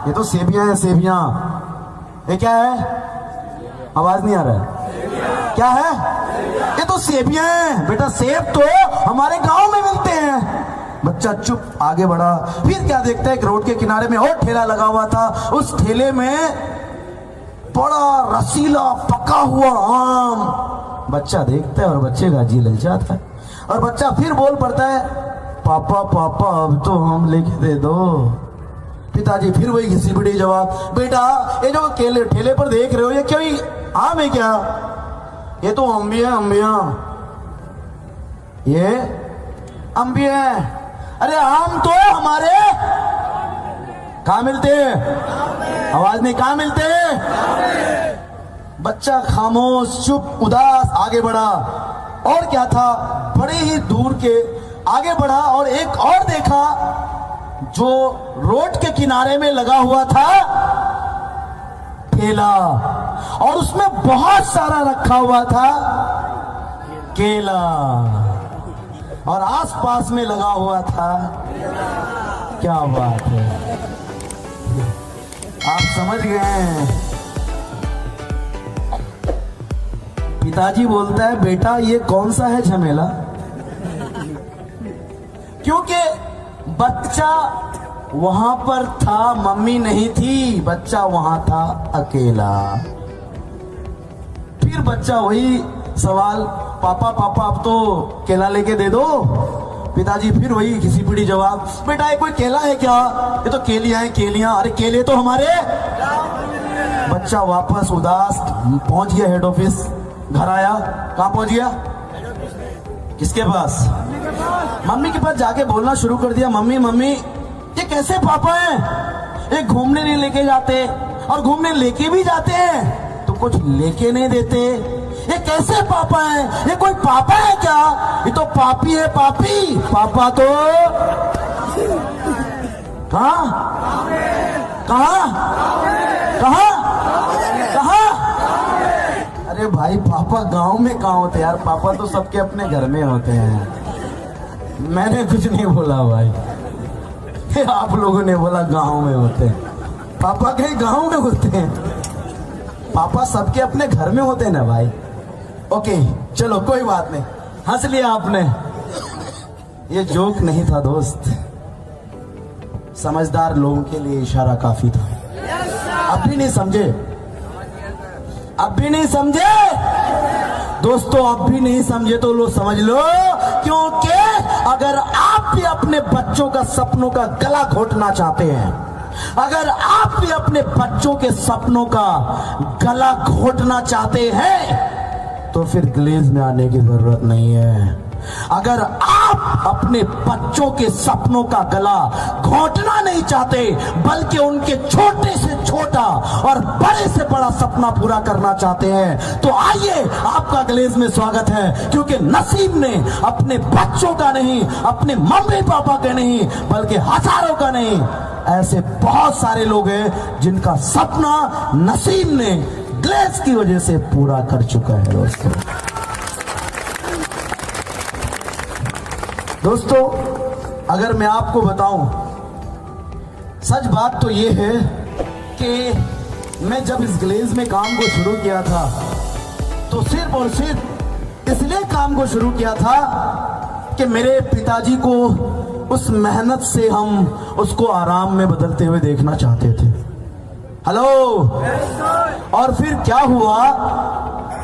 ये तो सेबियां है, सेबियां। ये क्या है? आवाज नहीं आ रहा है। क्या है? ये तो सेबियां हैं बेटा। सेब तो हमारे गांव में मिलते हैं। बच्चा चुप आगे बढ़ा। फिर क्या देखता है, एक रोड के किनारे में और ठेला लगा हुआ था। उस ठेले में बड़ा रसीला पका हुआ आम। बच्चा देखता है और बच्चे का जी ललचाता है। और बच्चा फिर बोल पड़ता है, पापा पापा अब तो आम लेके दे दो। पिताजी फिर वही घिसी पिटी जवाब, बेटा ये जो केले ठेले पर देख रहे हो ये क्या आम है क्या? ये तो अंबिया अंबिया। ये अंबिया है। अरे आम तो है हमारे। कहाँ मिलते हैं? आवाज नहीं, कहाँ मिलते हैं? बच्चा खामोश चुप उदास आगे बढ़ा। और क्या था, बड़े ही दूर के आगे बढ़ा और एक और देखा जो रोड के किनारे में लगा हुआ था ठेला, और उसमें बहुत सारा रखा हुआ था केला, और आसपास में लगा हुआ था। क्या बात है, आप समझ गए। पिताजी बोलता है, बेटा ये कौन सा है झमेला? क्योंकि बच्चा वहां पर था, मम्मी नहीं थी, बच्चा वहां था अकेला। फिर बच्चा वही सवाल, पापा पापा अब तो केला लेके दे दो। पिताजी फिर वही घिसी पिटी जवाब, बेटा ये कोई केला है क्या? ये तो केलियां हैं केलियां। अरे केले तो हमारे। बच्चा वापस उदास पहुंच गया हेड ऑफिस। घर आया, कहां पहुंच गया? किसके पास? मम्मी के पास जाके बोलना शुरू कर दिया, मम्मी मम्मी ये कैसे पापा हैं? ये घूमने नहीं लेके जाते, और घूमने लेके भी जाते हैं तो कुछ लेके नहीं देते। ये कैसे पापा हैं? ये कोई पापा है क्या? ये तो पापी है, पापी। पापा तो कहाँ कहाँ कहाँ कहाँ? अरे भाई पापा गांव में कहाँ होते यार? पापा तो सबके अपने घर में होते हैं। मैंने कुछ नहीं बोला भाई, आप लोगों ने बोला गांव में होते हैं। पापा कहीं गांव में होते हैं? पापा सबके अपने घर में होते हैं ना भाई। ओके चलो कोई बात नहीं, हंस लिया आपने। ये जोक नहीं था दोस्त, समझदार लोगों के लिए इशारा काफी था। अब भी नहीं समझे? अब भी नहीं समझे दोस्तों? अब भी नहीं समझे तो लो समझ लो, क्योंकि अगर आप भी अपने बच्चों का सपनों का गला घोटना चाहते हैं, अगर आप भी अपने बच्चों के सपनों का गला घोटना चाहते हैं, तो फिर ग्लेज में आने की जरूरत नहीं है। अगर आप अपने बच्चों के सपनों का गला घोटना नहीं चाहते, बल्कि उनके छोटे से छोटा और बड़े से बड़ा सपना पूरा करना चाहते हैं, तो आइए आपका ग्लेज में स्वागत है। क्योंकि नसीब ने अपने बच्चों का नहीं, अपने मम्मी पापा का नहीं, बल्कि हजारों का नहीं, ऐसे बहुत सारे लोग हैं जिनका सपना नसीब ने ग्लेज की वजह से पूरा कर चुका है। दोस्तों अगर मैं आपको बताऊं, सच बात तो ये है कि मैं जब इस ग्लेज में काम को शुरू किया था, तो सिर्फ और सिर्फ इसलिए काम को शुरू किया था कि मेरे पिताजी को उस मेहनत से हम उसको आराम में बदलते हुए देखना चाहते थे। हेलो। और फिर क्या हुआ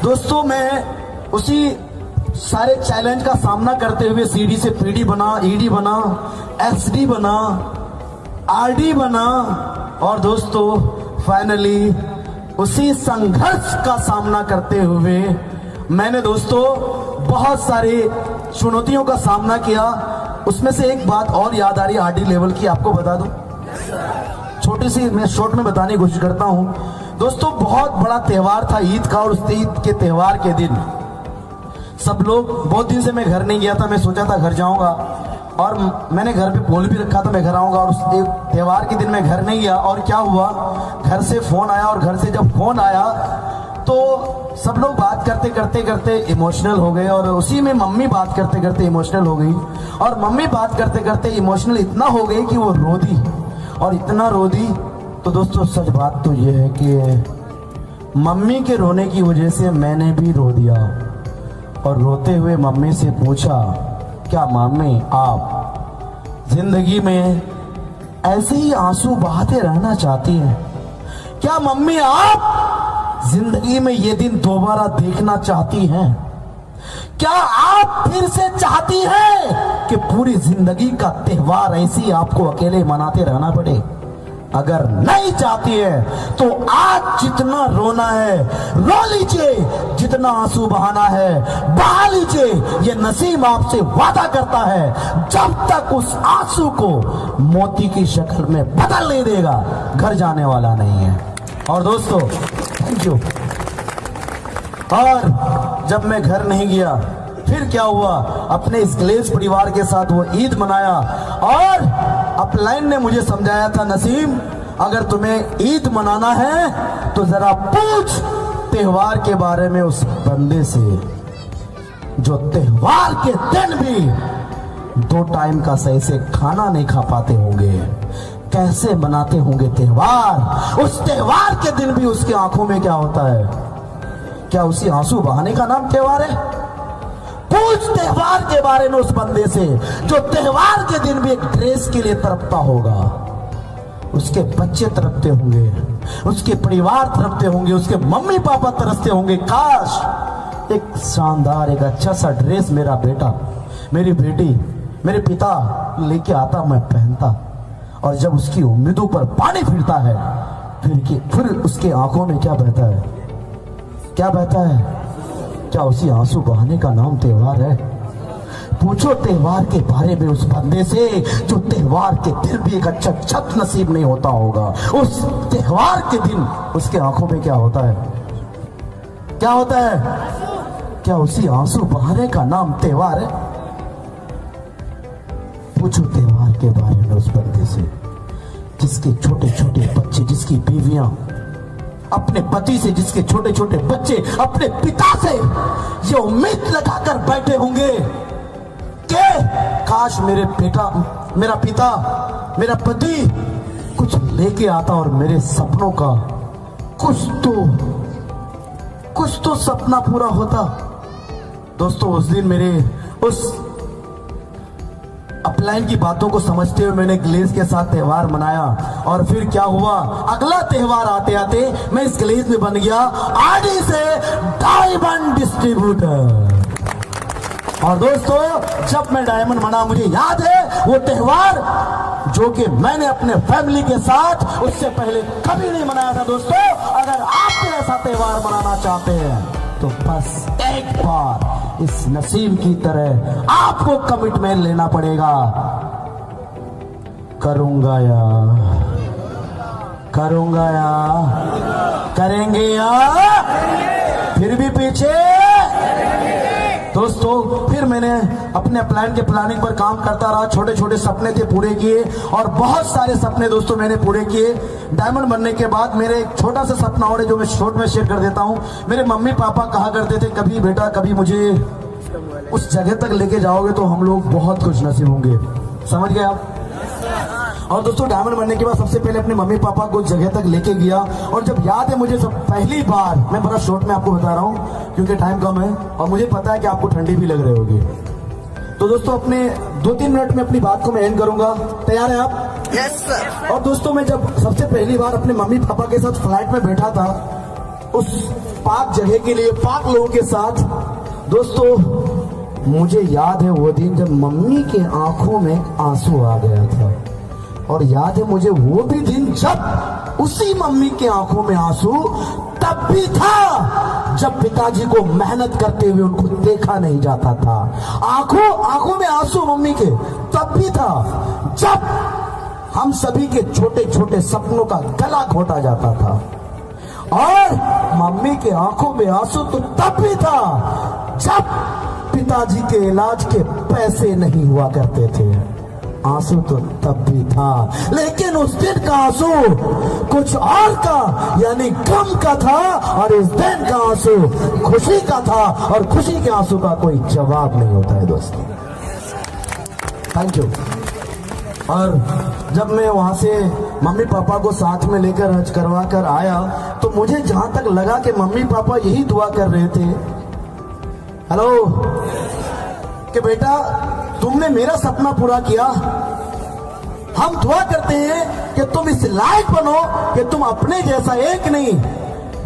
दोस्तों, मैं उसी सारे चैलेंज का सामना करते हुए सीडी से पीडी बना, ईडी बना, एसडी बना, आरडी बना, और दोस्तों फाइनली उसी संघर्ष का सामना करते हुए मैंने दोस्तों बहुत सारी चुनौतियों का सामना किया। उसमें से एक बात और याद आ रही है आरडी लेवल की, आपको बता दूं, छोटी सी मैं शॉर्ट में बताने की कोशिश करता हूं। दोस्तों बहुत बड़ा त्योहार था ईद का, और उस ईद के त्योहार के दिन सब लोग, बहुत दिन से मैं घर नहीं गया था, मैं सोचा था घर जाऊंगा, और मैंने घर पे बोल भी रखा था मैं घर आऊंगा, और उस त्योहार के दिन मैं घर नहीं गया। और क्या हुआ, घर से फोन आया, और घर से जब फोन आया तो सब लोग बात करते करते करते इमोशनल हो गए, और उसी में मम्मी बात करते करते इमोशनल हो गई, और मम्मी बात करते करते इमोशनल इतना हो गई कि वो रो दी, और इतना रो दी तो दोस्तों सच बात तो ये है कि मम्मी के रोने की वजह से मैंने भी रो दिया और रोते हुए मम्मी से पूछा, क्या मम्मी आप जिंदगी में ऐसे ही आंसू बहाते रहना चाहती हैं? क्या मम्मी आप जिंदगी में ये दिन दोबारा देखना चाहती हैं? क्या आप फिर से चाहती हैं कि पूरी जिंदगी का त्योहार ऐसे ही आपको अकेले मनाते रहना पड़े? अगर नहीं चाहती है तो आज जितना रोना है रो लीजिए, जितना आंसू बहाना है बहा लीजिए। ये नसीब आपसे वादा करता है, जब तक उस आंसू को मोती की शक्ल में बदल नहीं देगा घर जाने वाला नहीं है। और दोस्तों थैंक यू। और जब मैं घर नहीं गया फिर क्या हुआ, अपने इस ग्लेज परिवार के साथ वो ईद मनाया और अपलाइन ने मुझे समझाया था, नसीम अगर तुम्हें ईद मनाना है तो जरा पूछ त्योहार के बारे में उस बंदे से जो त्योहार के दिन भी 2 टाइम का सही से खाना नहीं खा पाते होंगे, कैसे मनाते होंगे त्योहार। उस त्योहार के दिन भी उसकी आंखों में क्या होता है? क्या उसी आंसू बहाने का नाम त्योहार है? पूछ त्योहार के बारे में उस बंदे से जो त्योहार के दिन भी एक ड्रेस के लिए तड़पता होगा। उसके बच्चे तड़पते होंगे, उसके परिवार तड़पते होंगे, उसके मम्मी पापा तरसते होंगे, काश एक शानदार एक अच्छा सा ड्रेस मेरा बेटा, मेरी बेटी, मेरे पिता लेके आता, मैं पहनता। और जब उसकी उम्मीदों पर पानी फिरता है फिर उसके आंखों में क्या बहता है? क्या बहता है? क्या उसी आंसू बहाने का नाम त्योहार है? पूछो त्योहार के बारे में उस बंदे से जो त्योहार के दिन भी एक अच्छा छत नसीब नहीं होता होगा। उस त्योहार के दिन उसके आंखों में क्या होता है? क्या होता है? क्या उसी आंसू बहाने का नाम त्योहार है? पूछो त्योहार के बारे में उस बंदे से जिसके छोटे छोटे बच्चे, जिसकी बीवियां अपने पति से, जिसके छोटे छोटे बच्चे अपने पिता से ये उम्मीद लगाकर बैठे होंगे कि काश मेरा पिता, मेरा पति कुछ लेके आता और मेरे सपनों का कुछ तो सपना पूरा होता। दोस्तों उस दिन मेरे उस अपलाइन की बातों को समझते हुए मैंने ग्लेज के साथ त्योहार मनाया। और फिर क्या हुआ, अगला त्योहार आते आते मैं इस ग्लेज में बन गया आरडी से डायमंड डिस्ट्रीब्यूटर। और दोस्तों जब मैं डायमंड बना, मुझे याद है वो त्योहार जो कि मैंने अपने फैमिली के साथ उससे पहले कभी नहीं मनाया था। दोस्तों अगर आप भी ऐसा त्योहार मनाना चाहते हैं तो बस एक बार इस नसीम की तरह आपको कमिटमेंट लेना पड़ेगा, करूंगा या करेंगे या फिर भी पीछे। दोस्तों फिर मैंने अपने प्लान के प्लानिंग पर काम करता रहा, छोटे छोटे सपने थे पूरे किए और बहुत सारे सपने दोस्तों मैंने पूरे किए। डायमंड बनने के बाद मेरे एक छोटा सा सपना और है जो मैं शॉर्ट में शेयर कर देता हूं। मेरे मम्मी पापा कहा करते थे, कभी बेटा कभी मुझे उस जगह तक लेके जाओगे तो हम लोग बहुत खुश नसीब होंगे। समझ गए आप? और दोस्तों डायमंड बनने के बाद सबसे पहले अपने मम्मी पापा को जगह तक लेके गया। और जब याद है मुझे सब पहली बार, मैं बड़ा शॉर्ट में आपको बता रहा हूँ क्योंकि टाइम कम है और मुझे पता है कि आपको ठंडी भी लग रही होगी। तो दोस्तों अपने 2-3 मिनट में अपनी बात को मैं एंड करूंगा। तैयार है आप? Yes sir. और दोस्तों मैं जब सबसे पहली बार अपने मम्मी पापा के साथ फ्लाइट में बैठा था उस पाक जगह के लिए, पाक लोगों के साथ, दोस्तों मुझे याद है वो दिन जब मम्मी के आंखों में आंसू आ गया था। और याद है मुझे वो भी दिन जब उसी मम्मी के आंखों में आंसू तब भी था जब पिताजी को मेहनत करते हुए उनको देखा नहीं जाता था। आंखों में आंसू मम्मी के तब भी था जब हम सभी के छोटे छोटे सपनों का गला घोटा जाता था। और मम्मी के आंखों में आंसू तो तब भी था जब पिताजी के इलाज के पैसे नहीं हुआ करते थे। आंसू तो तब भी था, लेकिन उस दिन का आंसू कुछ और का यानी गम का था और इस दिन का आंसू खुशी का था। और खुशी के आंसू का कोई जवाब नहीं होता है दोस्तों। Thank you. और जब मैं वहां से मम्मी पापा को साथ में लेकर हज करवा कर आया तो मुझे जहां तक लगा कि मम्मी पापा यही दुआ कर रहे थे, हेलो, कि बेटा तुमने मेरा सपना पूरा किया। हम दुआ करते हैं कि तुम इस लायक बनो कि तुम अपने जैसा एक नहीं,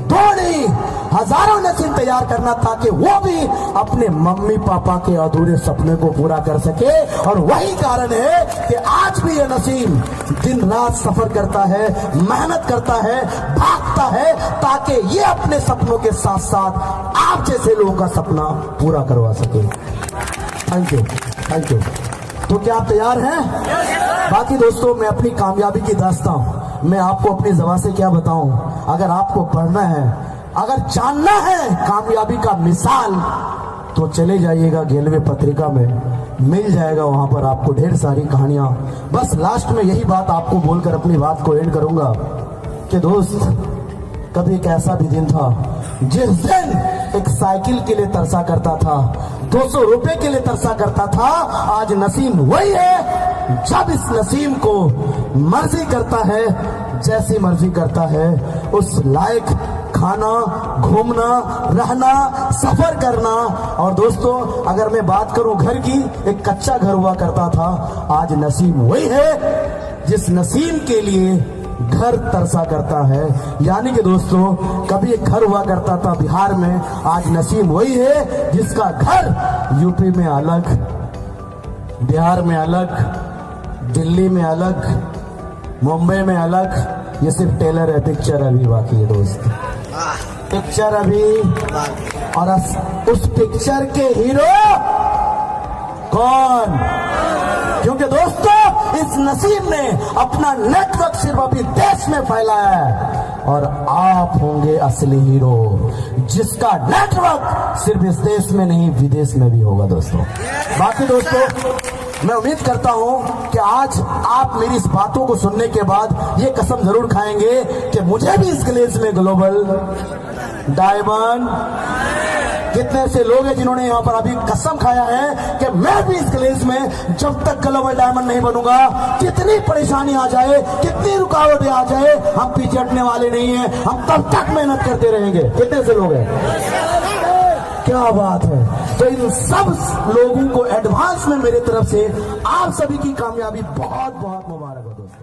दो नहीं, हजारों नसीम तैयार करना ताकि वो भी अपने मम्मी पापा के अधूरे सपने को पूरा कर सके। और वही कारण है कि आज भी ये नसीम दिन रात सफर करता है, मेहनत करता है, भागता है ताकि ये अपने सपनों के साथ साथ आप जैसे लोगों का सपना पूरा करवा सके। Thank you, thank you. तो क्या आप तैयार हैं? बाकी दोस्तों, मैं अपनी कामयाबी की दास्तां मैं आपको अपनी ज़बान से क्या बताऊं। अगर आपको पढ़ना है, अगर जानना है कामयाबी का मिसाल, तो चले जाइएगा गेलवे पत्रिका में, मिल जाएगा वहां पर आपको ढेर सारी कहानियां। बस लास्ट में यही बात आपको बोलकर अपनी बात को एंड करूंगा कि दोस्त, कभी एक ऐसा भी दिन था जिस दिन एक साइकिल के लिए तरसा करता था, 200 रुपए के लिए तरसा करता था। आज नसीम वही है जब इस नसीम को मर्जी करता है, जैसी मर्जी करता है, उस लायक खाना, घूमना, रहना, सफर करना। और दोस्तों, अगर मैं बात करूं घर की, एक कच्चा घर हुआ करता था, आज नसीम वही है जिस नसीम के लिए घर तरसा करता है। यानी कि दोस्तों, कभी एक घर हुआ करता था बिहार में, आज नसीम वही है जिसका घर यूपी में अलग, बिहार में अलग, दिल्ली में अलग, मुंबई में अलग। ये सिर्फ टेलर है, पिक्चर अभी बाकी है दोस्त, पिक्चर अभी। और उस पिक्चर के हीरो कौन? क्योंकि दोस्तों, इस नसीम ने अपना नेटवर्क सिर्फ अभी देश में फैलाया है, और आप होंगे असली हीरो जिसका नेटवर्क सिर्फ इस देश में नहीं, विदेश में भी होगा दोस्तों। बाकी दोस्तों, मैं उम्मीद करता हूं कि आज आप मेरी इस बातों को सुनने के बाद ये कसम जरूर खाएंगे कि मुझे भी इस ग्लेज में ग्लोबल डायमंड, कितने से लोग हैं जिन्होंने यहाँ पर अभी कसम खाया है कि मैं भी इस ग्लेज में जब तक ग्लोबल डायमंड नहीं बनूंगा, कितनी परेशानी आ जाए, कितनी रुकावटें आ जाए, हम पीछे हटने वाले नहीं हैं, हम तब तक मेहनत करते रहेंगे। कितने से लोग हैं? क्या बात है। तो इन सब लोगों को एडवांस में मेरे तरफ से आप सभी की कामयाबी बहुत बहुत मुबारक हो दोस्तों।